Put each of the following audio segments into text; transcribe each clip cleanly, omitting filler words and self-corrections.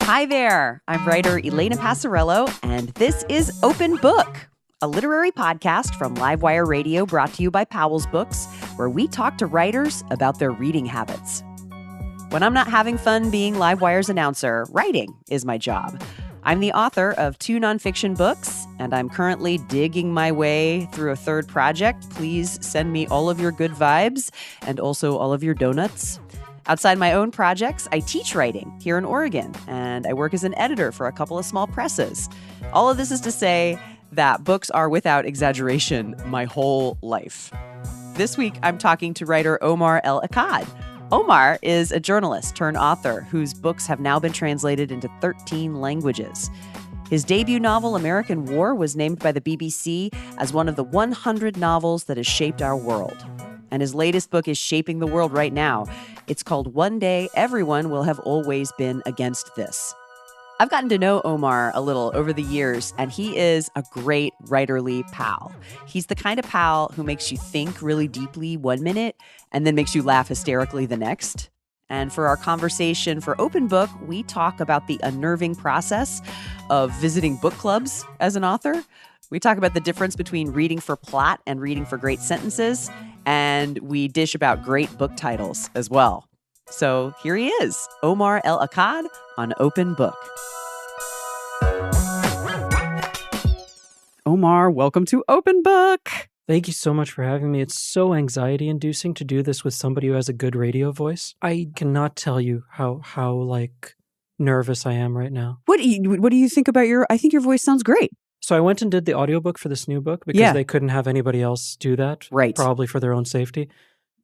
Hi there, I'm writer Elena Passarello, and this is Open Book, a literary podcast from Livewire Radio brought to you by Powell's Books, where we talk to writers about their reading habits. When I'm not having fun being Livewire's announcer, writing is my job. I'm the author of 2 nonfiction books, and I'm currently digging my way through a 3rd project. Please send me all of your good vibes and also all of your donuts. Outside my own projects, I teach writing here in Oregon, and I work as an editor for a couple of small presses. All of this is to say that books are, without exaggeration, my whole life. This week, I'm talking to writer Omar El Akkad. Omar is a journalist turned author whose books have now been translated into 13 languages. His debut novel, American War, was named by the BBC as one of the 100 novels that has shaped our world. And his latest book is shaping the world right now. It's called One Day Everyone Will Have Always Been Against This. I've gotten to know Omar a little over the years, and he is a great writerly pal. He's the kind of pal who makes you think really deeply one minute and then makes you laugh hysterically the next. And for our conversation for Open Book, we talk about the unnerving process of visiting book clubs as an author. We talk about the difference between reading for plot and reading for great sentences, and we dish about great book titles as well. So here he is, Omar El Akkad on Open Book. Omar, welcome to Open Book. Thank you so much for having me. It's so anxiety-inducing to do this with somebody who has a good radio voice. I cannot tell you how nervous I am right now. What do you think about I think your voice sounds great. So I went and did the audiobook for this new book because they couldn't have anybody else do that, right? Probably for their own safety.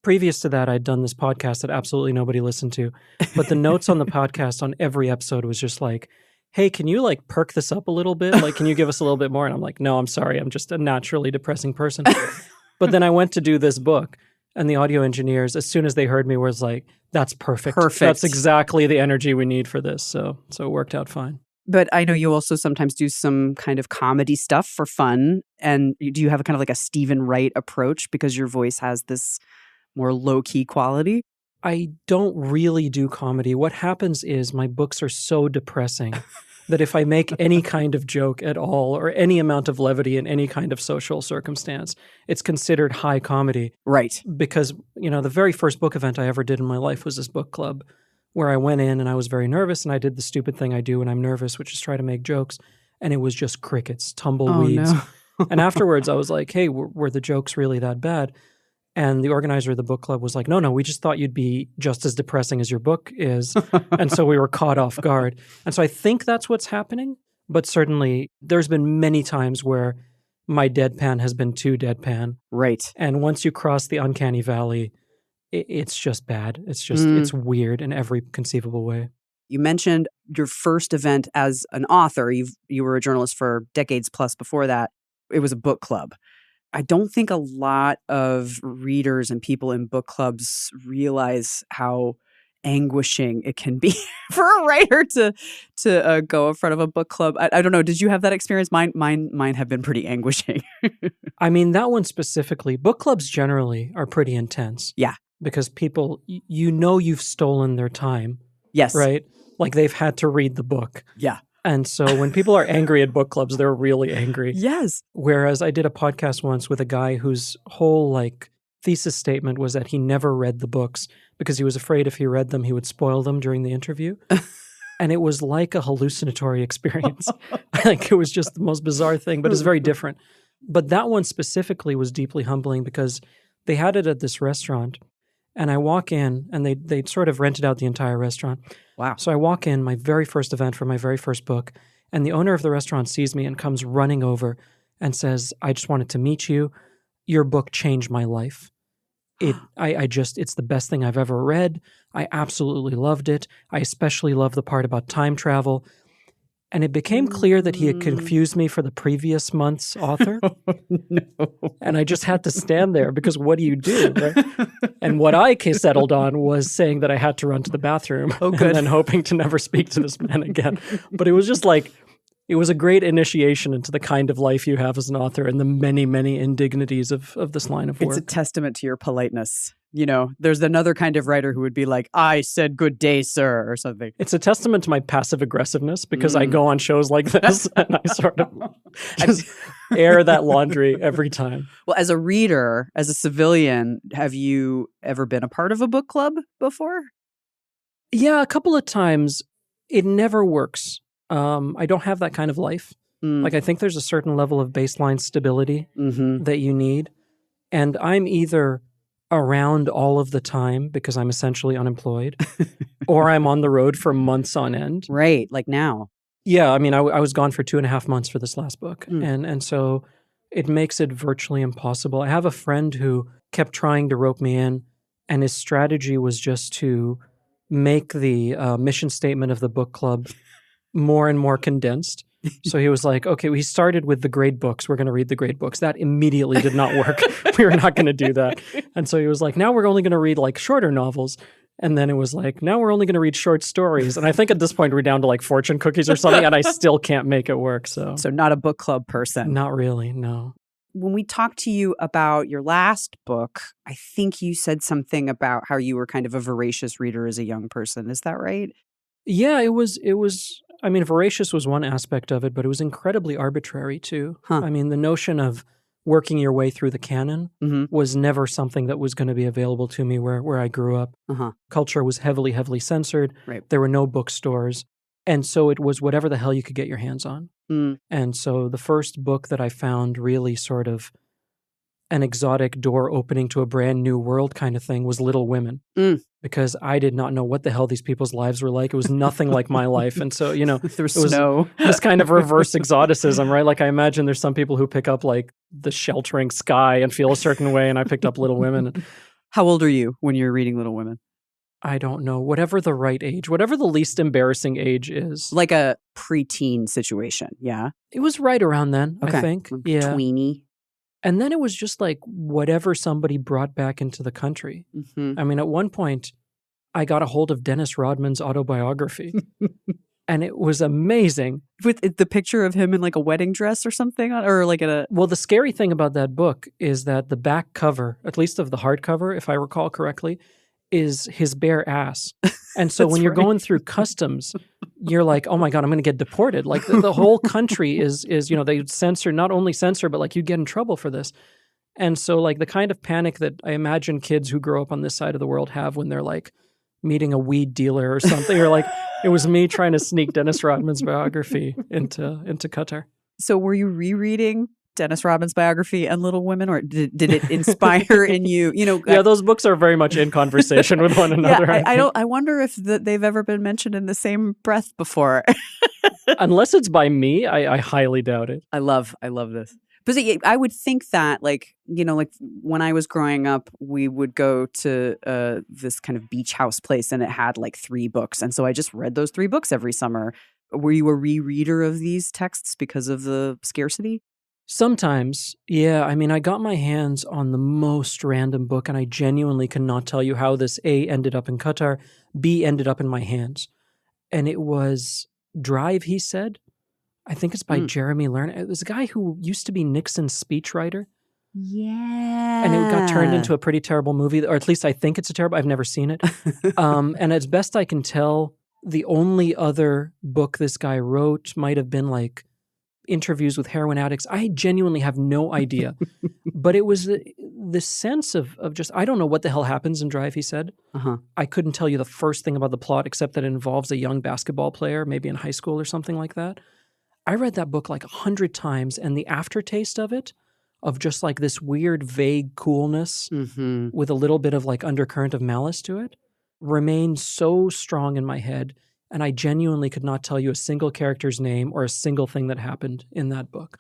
Previous to that, I'd done this podcast that absolutely nobody listened to. But the notes on the podcast on every episode was just like, hey, can you perk this up a little bit? Can you give us a little bit more? And I'm like, no, I'm sorry. I'm just a naturally depressing person. But then I went to do this book, and the audio engineers, as soon as they heard me, was like, that's perfect. That's exactly the energy we need for this. So it worked out fine. But I know you also sometimes do some kind of comedy stuff for fun. And do you have a kind of like a Stephen Wright approach because your voice has this more low-key quality? I don't really do comedy. What happens is my books are so depressing that if I make any kind of joke at all or any amount of levity in any kind of social circumstance, it's considered high comedy. Right. Because, the very first book event I ever did in my life was this book club where I went in and I was very nervous and I did the stupid thing I do when I'm nervous, which is try to make jokes. And it was just crickets, tumbleweeds. Oh, no. And afterwards I was like, hey, were the jokes really that bad? And the organizer of the book club was like, no, we just thought you'd be just as depressing as your book is. And so we were caught off guard. And so I think that's what's happening. But certainly there's been many times where my deadpan has been too deadpan. Right. And once you cross the uncanny valley, it's just bad. It's just, it's weird in every conceivable way. You mentioned your first event as an author. You were a journalist for decades plus before that. It was a book club. I don't think a lot of readers and people in book clubs realize how anguishing it can be for a writer to go in front of a book club. I don't know. Did you have that experience? Mine have been pretty anguishing. I mean, that one specifically, book clubs generally are pretty intense. Yeah. Because people, you've stolen their time. Yes. Right? Like they've had to read the book. Yeah. And so when people are angry at book clubs, they're really angry. Yes. Whereas I did a podcast once with a guy whose whole thesis statement was that he never read the books because he was afraid if he read them, he would spoil them during the interview. And it was like a hallucinatory experience. It was just the most bizarre thing, but it's very different. But that one specifically was deeply humbling because they had it at this restaurant. And I walk in, and they'd sort of rented out the entire restaurant. Wow. So I walk in, my very first event for my very first book, and the owner of the restaurant sees me and comes running over and says, I just wanted to meet you. Your book changed my life. It's the best thing I've ever read. I absolutely loved it. I especially love the part about time travel. And it became clear that he had confused me for the previous month's author. No. And I just had to stand there because what do you do? Right? And what I settled on was saying that I had to run to the bathroom. Oh, good. And then hoping to never speak to this man again. But it was just it was a great initiation into the kind of life you have as an author and the many, many indignities of this line of work. It's a testament to your politeness there's another kind of writer who would be like, I said good day, sir, or something. It's a testament to my passive aggressiveness because I go on shows like this and I sort of just air that laundry every time. Well, as a reader, as a civilian, have you ever been a part of a book club before? Yeah, a couple of times. It never works. I don't have that kind of life. Like, I think there's a certain level of baseline stability that you need. And I'm either around all of the time because I'm essentially unemployed, or I'm on the road for months on end. Right, like now. Yeah, I mean, I was gone for 2.5 months for this last book. And so it makes it virtually impossible. I have a friend who kept trying to rope me in, and his strategy was just to make the mission statement of the book club more and more condensed. So he was like, okay, we started with the grade books. We're going to read the grade books. That immediately did not work. We were not going to do that. And so he was like, now we're only going to read like shorter novels. And then it was like, now we're only going to read short stories. And I think at this point we're down to like fortune cookies or something, and I still can't make it work. So not a book club person. Not really, no. When we talked to you about your last book, I think you said something about how you were kind of a voracious reader as a young person. Is that right? Yeah, it was, I mean, voracious was one aspect of it, but it was incredibly arbitrary too. I mean, the notion of working your way through the canon was never something that was going to be available to me where I grew up. Culture was heavily, heavily censored. Right. There were no bookstores. And so it was whatever the hell you could get your hands on. And so the first book that I found really sort of an exotic door opening to a brand new world kind of thing was Little Women. Because I did not know what the hell these people's lives were like. It was nothing like my life. And so, there was snow. This kind of reverse exoticism, right? Like I imagine there's some people who pick up like The Sheltering Sky and feel a certain way, and I picked up Little Women. How old are you when you're reading Little Women? I don't know. Whatever the right age, whatever the least embarrassing age is. Like a preteen situation, yeah? It was right around then, okay. I think. Yeah. Tweeny. And then it was just like whatever somebody brought back into the country. I mean, at one point, I got a hold of Dennis Rodman's autobiography. And it was amazing. With the picture of him in like a wedding dress or something? Or like Well, the scary thing about that book is that the back cover, at least of the hardcover, if I recall correctly, is his bare ass. And so when you're going through customs, you're like, oh my God, I'm going to get deported. Like the whole country is, they censor, not only censor, but like you get in trouble for this. And so like the kind of panic that I imagine kids who grow up on this side of the world have when they're like meeting a weed dealer or something, or like it was me trying to sneak Dennis Rodman's biography into Qatar. So were you rereading Dennis Rodman's biography and Little Women, or did it inspire in you? Yeah, those books are very much in conversation with one another. Yeah, I wonder if they've ever been mentioned in the same breath before. Unless it's by me, I highly doubt it. I love this. But I would think that, like when I was growing up, we would go to this kind of beach house place, and it had like 3 books, and so I just read those 3 books every summer. Were you a rereader of these texts because of the scarcity? Sometimes, yeah. I mean, I got my hands on the most random book, and I genuinely cannot tell you how this A ended up in Qatar, B ended up in my hands. And it was Drive, he said. I think it's by Jeremy Lerner. It was a guy who used to be Nixon's speechwriter. Yeah. And it got turned into a pretty terrible movie, or at least I think it's a terrible, I've never seen it. And as best I can tell, the only other book this guy wrote might have been like interviews with heroin addicts. I genuinely have no idea. But it was the sense of just, I don't know what the hell happens in Drive, he said. I couldn't tell you the first thing about the plot except that it involves a young basketball player, maybe in high school or something like that. I read that book like 100 times, and the aftertaste of it, of just like this weird, vague coolness with a little bit of like undercurrent of malice to it, remained so strong in my head. And I genuinely could not tell you a single character's name or a single thing that happened in that book.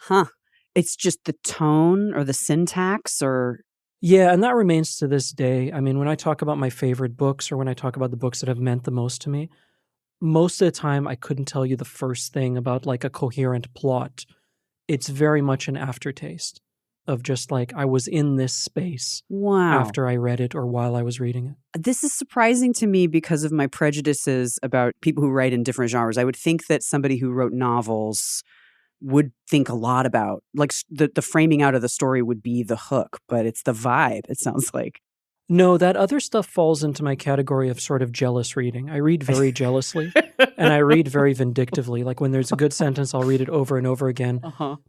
It's just the tone or the syntax or... Yeah, and that remains to this day. I mean, when I talk about my favorite books or when I talk about the books that have meant the most to me, most of the time I couldn't tell you the first thing about like a coherent plot. It's very much an aftertaste of just like I was in this space after I read it or while I was reading it. This is surprising to me because of my prejudices about people who write in different genres. I would think that somebody who wrote novels would think a lot about, like the framing out of the story would be the hook, but it's the vibe, it sounds like. No, that other stuff falls into my category of sort of jealous reading. I read very jealously and I read very vindictively. Like when there's a good sentence, I'll read it over and over again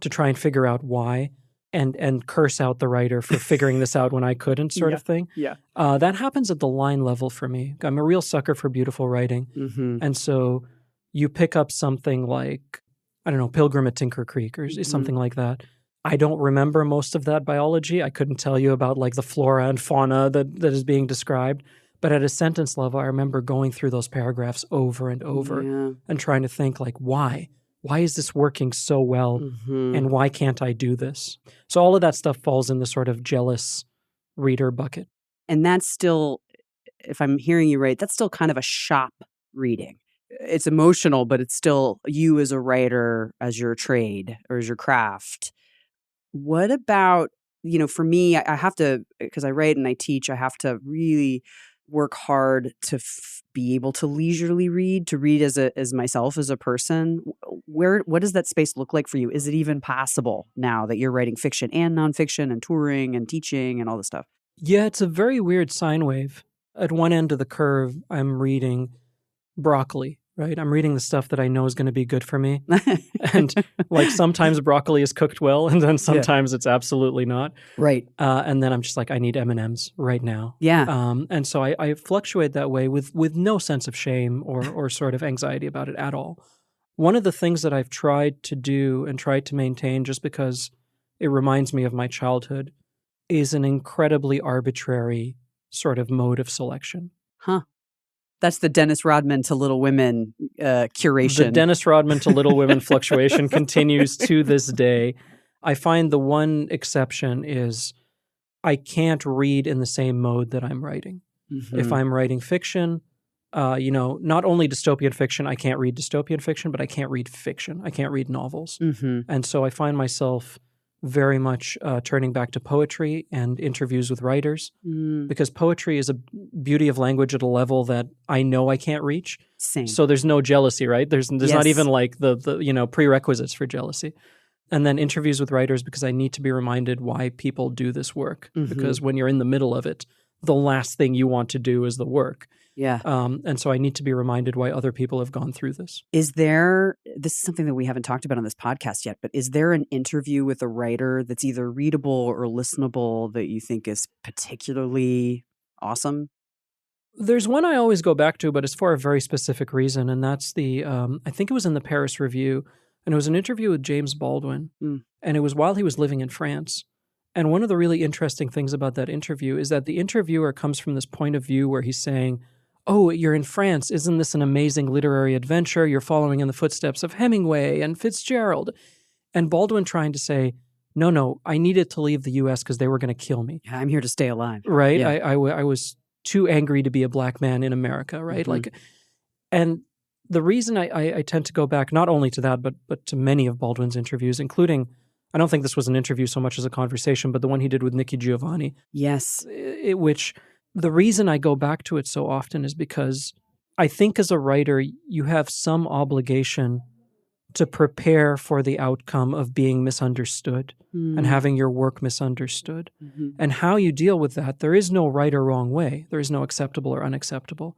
to try and figure out why and curse out the writer for figuring this out when I couldn't sort of thing. Yeah. That happens at the line level for me. I'm a real sucker for beautiful writing. And so you pick up something like, I don't know, Pilgrim at Tinker Creek or something like that. I don't remember most of that biology. I couldn't tell you about like the flora and fauna that is being described. But at a sentence level, I remember going through those paragraphs over and over and trying to think like, why? Why is this working so well? And why can't I do this? So all of that stuff falls in the sort of jealous reader bucket. And that's still, if I'm hearing you right, that's still kind of a shop reading. It's emotional, but it's still you as a writer, as your trade or as your craft. What about, for me, I have to, because I write and I teach, I have to really work hard to be able to leisurely read, to read as myself as a person. What does that space look like for you? Is it even possible now that you're writing fiction and nonfiction and touring and teaching and all this stuff? Yeah, it's a very weird sine wave. At one end of the curve, I'm reading broccoli, right? I'm reading the stuff that I know is going to be good for me. And like sometimes broccoli is cooked well and then sometimes it's absolutely not. Right. And then I'm just like, I need M&Ms right now. Yeah. And so I fluctuate that way with no sense of shame or sort of anxiety about it at all. One of the things that I've tried to do and tried to maintain just because it reminds me of my childhood is an incredibly arbitrary sort of mode of selection. That's the Dennis Rodman to Little Women curation. The Dennis Rodman to Little Women fluctuation continues to this day. I find the one exception is I can't read in the same mode that I'm writing. If I'm writing fiction, not only dystopian fiction, I can't read dystopian fiction, but I can't read fiction. I can't read novels. And so I find myself very much turning back to poetry and interviews with writers because poetry is a beauty of language at a level that I know I can't reach. Same. So there's no jealousy, right? There's not even like the prerequisites for jealousy. And then interviews with writers because I need to be reminded why people do this work. Because when you're in the middle of it, the last thing you want to do is the work. Yeah. And so I need to be reminded why other people have gone through this. This is something that we haven't talked about on this podcast yet, but is there an interview with a writer that's either readable or listenable that you think is particularly awesome? There's one I always go back to, but it's for a very specific reason. And that's I think it was in the Paris Review, and it was an interview with James Baldwin. And it was while he was living in France. And one of the really interesting things about that interview is that the interviewer comes from this point of view where he's saying, oh, you're in France. Isn't this an amazing literary adventure? You're following in the footsteps of Hemingway and Fitzgerald. And Baldwin trying to say, no, I needed to leave the U.S. because they were going to kill me. I'm here to stay alive. Right? Yeah. I was too angry to be a black man in America, right? And the reason I tend to go back not only to that, but to many of Baldwin's interviews, including, I don't think this was an interview so much as a conversation, but the one he did with Nikki Giovanni. Yes. Which the reason I go back to it so often is because I think as a writer, you have some obligation to prepare for the outcome of being misunderstood and having your work misunderstood. And how you deal with that, there is no right or wrong way. There is no acceptable or unacceptable.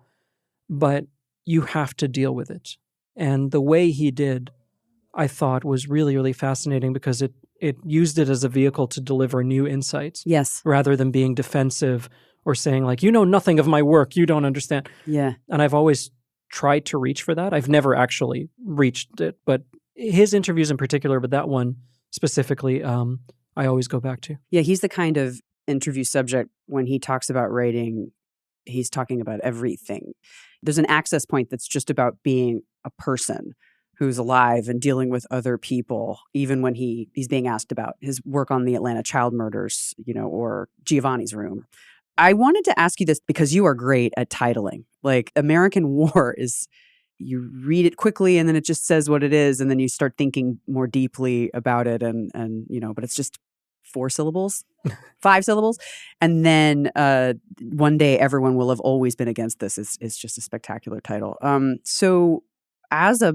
But you have to deal with it. And the way he did, I thought, was really, really fascinating because it used it as a vehicle to deliver new insights. Yes. Rather than being defensive or saying like, you know nothing of my work, you don't understand. Yeah. And I've always tried to reach for that. I've never actually reached it, but his interviews in particular, but that one specifically, I always go back to. Yeah, he's the kind of interview subject when he talks about writing, he's talking about everything. There's an access point that's just about being a person who's alive and dealing with other people, even when he's being asked about his work on the Atlanta child murders, or Giovanni's Room. I wanted to ask you this because you are great at titling. Like American War is, you read it quickly and then it just says what it is. And then you start thinking more deeply about it. And but it's just 4 syllables, 5 syllables. And then One Day Everyone Will Have Always Been Against This is just a spectacular title. So as a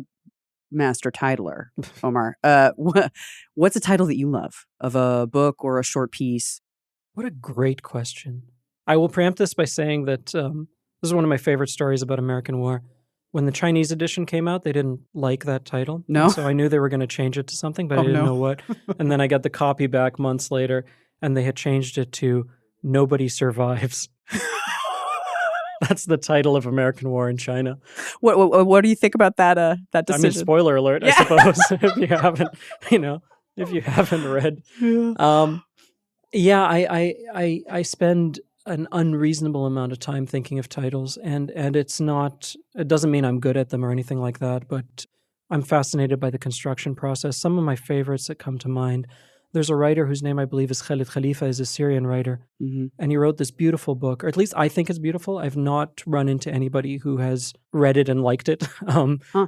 master titler, Omar, what's a title that you love of a book or a short piece? What a great question. I will preempt this by saying that this is one of my favorite stories about American War. When the Chinese edition came out, they didn't like that title. No. And so I knew they were going to change it to something, but I didn't know what. And then I got the copy back months later, and they had changed it to Nobody Survives. That's the title of American War in China. What do you think about that decision? I mean, spoiler alert, I suppose, if you haven't read. I spend an unreasonable amount of time thinking of titles, and it doesn't mean I'm good at them or anything like that, but I'm fascinated by the construction process. Some of my favorites that come to mind, there's a writer whose name I believe is Khalid Khalifa, is a Syrian writer, and he wrote this beautiful book, or at least I think it's beautiful. I've not run into anybody who has read it and liked it.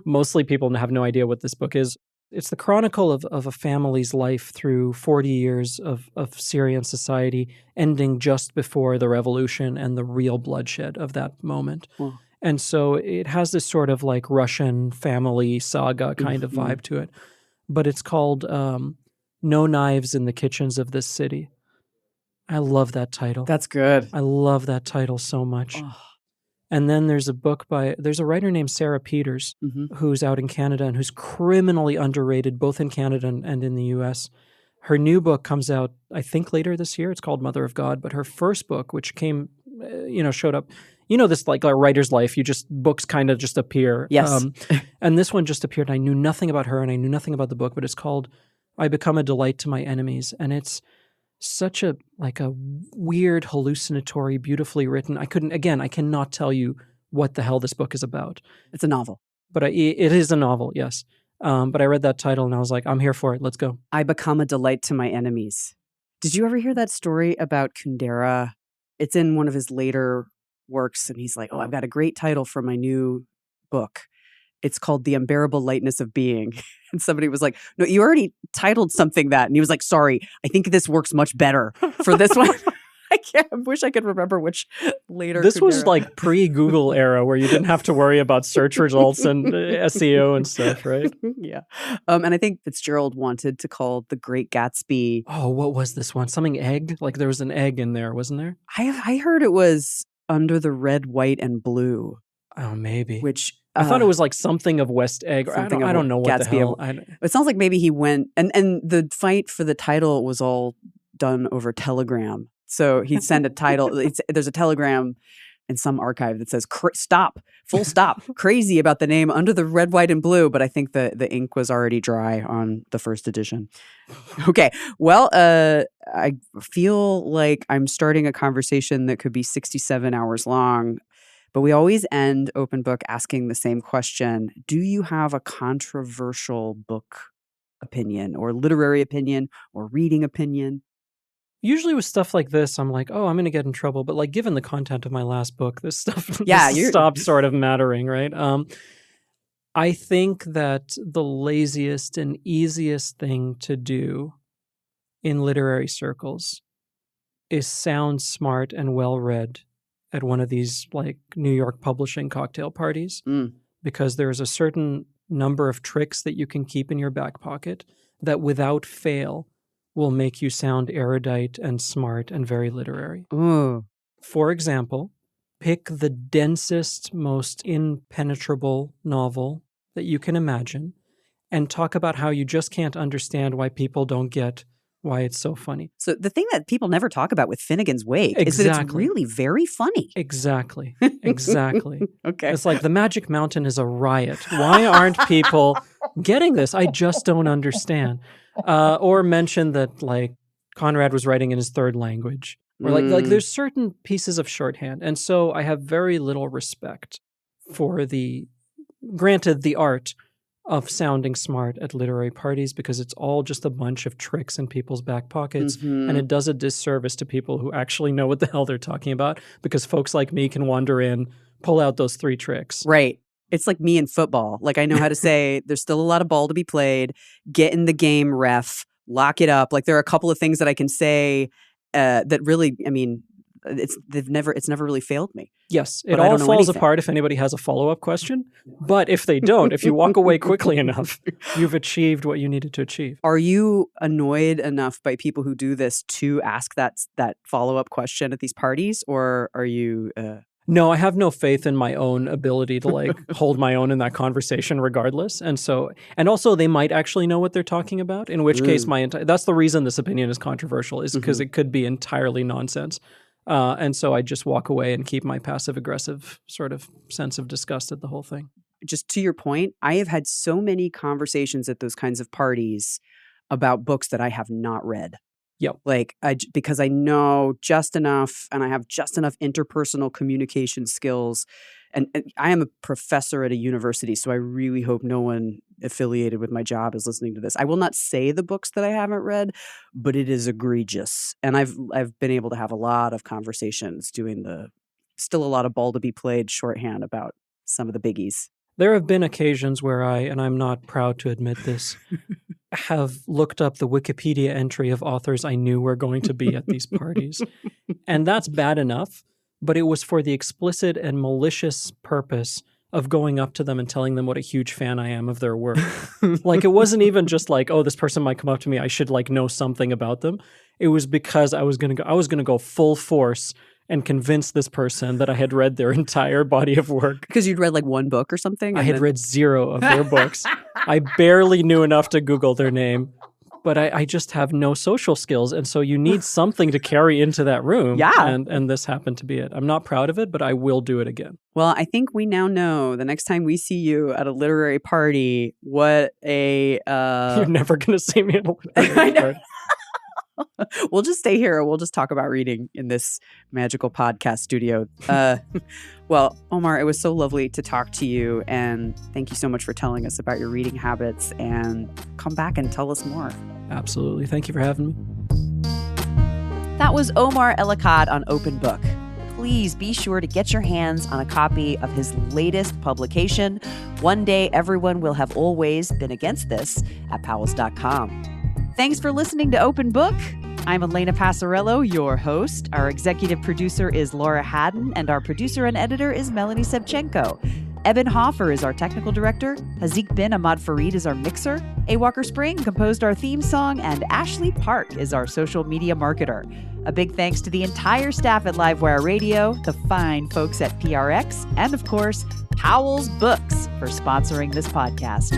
Mostly people have no idea what this book is. It's the chronicle of a family's life through 40 years of Syrian society, ending just before the revolution and the real bloodshed of that moment. Wow. And so it has this sort of like Russian family saga kind of vibe to it. But it's called No Knives in the Kitchens of This City. I love that title. That's good. I love that title so much. Oh. And then there's a writer named Sarah Peters who's out in Canada and who's criminally underrated both in Canada and in the US. Her new book comes out, I think, later this year. It's called Mother of God. But her first book, which came, showed up, this like a writer's life, books kind of just appear. Yes. And this one just appeared. And I knew nothing about her and I knew nothing about the book, but it's called I Become a Delight to My Enemies. And it's such a weird, hallucinatory, beautifully written. I cannot tell you what the hell this book is about. It's a novel. But it is a novel, yes. But I read that title and I was like, I'm here for it. Let's go. I Become a Delight to My Enemies. Did you ever hear that story about Kundera? It's in one of his later works, and he's like, oh, I've got a great title for my new book. It's called The Unbearable Lightness of Being. And somebody was like, no, you already titled something that. And he was like, sorry, I think this works much better for this one. I wish I could remember which later. This was like pre-Google era where you didn't have to worry about search results and SEO and stuff, right? Yeah. And I think Fitzgerald wanted to call The Great Gatsby. Oh, what was this one? Something egg? Like there was an egg in there, wasn't there? I heard it was Under the Red, White, and Blue. Oh, maybe. Which I thought it was like something of West Egg. I don't know what Gatsby the hell. It sounds like maybe he went and the fight for the title was all done over Telegram. So he'd send a title. There's a telegram in some archive that says "stop, full stop, crazy" about the name Under the Red, White, and Blue. But I think the ink was already dry on the first edition. Okay, well, I feel like I'm starting a conversation that could be 67 hours long. But we always end Open Book asking the same question. Do you have a controversial book opinion or literary opinion or reading opinion? Usually with stuff like this, I'm like, oh, I'm going to get in trouble. But like, given the content of my last book, this stuff stops sort of mattering, right? I think that the laziest and easiest thing to do in literary circles is sound smart and well-read at one of these like New York publishing cocktail parties, because there's a certain number of tricks that you can keep in your back pocket that without fail will make you sound erudite and smart and very literary. Ooh. For example, pick the densest, most impenetrable novel that you can imagine and talk about how you just can't understand why people don't get why it's so funny. So the thing that people never talk about with Finnegan's Wake is that it's really very funny. Exactly. Okay. It's like the Magic Mountain is a riot. Why aren't people getting this? I just don't understand. Or mention that like Conrad was writing in his third language. Or like there's certain pieces of shorthand. And so I have very little respect for the art of sounding smart at literary parties, because it's all just a bunch of tricks in people's back pockets. And it does a disservice to people who actually know what the hell they're talking about, because folks like me can wander in, pull out those 3 tricks. Right. It's like me in football. Like I know how to say there's still a lot of ball to be played. Get in the game, ref. Lock it up. Like there are a couple of things that I can say that really, I mean, it's never really failed me. Yes, But it I all don't know falls anything. apart if anybody has a follow-up question. But if they don't, if you walk away quickly enough, you've achieved what you needed to achieve. Are you annoyed enough by people who do this to ask that follow-up question at these parties, or are you? No, I have no faith in my own ability to like hold my own in that conversation regardless. And also they might actually know what they're talking about, in which case that's the reason this opinion is controversial, is because it could be entirely nonsense. And so I just walk away and keep my passive-aggressive sort of sense of disgust at the whole thing. Just to your point, I have had so many conversations at those kinds of parties about books that I have not read. Yep. Like, because I know just enough and I have just enough interpersonal communication skills. And I am a professor at a university, so I really hope no one affiliated with my job is listening to this. I will not say the books that I haven't read, but it is egregious. And I've been able to have a lot of conversations doing still a lot of ball to be played shorthand about some of the biggies. There have been occasions where and I'm not proud to admit this, have looked up the Wikipedia entry of authors I knew were going to be at these parties. And that's bad enough, but it was for the explicit and malicious purpose of going up to them and telling them what a huge fan I am of their work. Like, it wasn't even just like, oh, this person might come up to me, I should like know something about them. It was because I was going to go full force and convince this person that I had read their entire body of work. Because you'd read like one book or something? I had read 0 of their books. I barely knew enough to Google their name, but I just have no social skills. And so you need something to carry into that room. Yeah. And this happened to be it. I'm not proud of it, but I will do it again. Well, I think we now know the next time we see you at a literary party, what a... You're never going to see me at a literary party. We'll just stay here. We'll just talk about reading in this magical podcast studio. Well, Omar, it was so lovely to talk to you. And thank you so much for telling us about your reading habits. And come back and tell us more. Absolutely. Thank you for having me. That was Omar El Akkad on Open Book. Please be sure to get your hands on a copy of his latest publication, One Day Everyone Will Have Always Been Against This, at powells.com. Thanks for listening to Open Book. I'm Elena Passarello, your host. Our executive producer is Laura Haddon, and our producer and editor is Melanie Sevchenko. Eben Hoffer is our technical director. Hazik bin Ahmad Farid is our mixer. A. Walker Spring composed our theme song, and Ashley Park is our social media marketer. A big thanks to the entire staff at Livewire Radio, the fine folks at PRX, and of course, Powell's Books for sponsoring this podcast.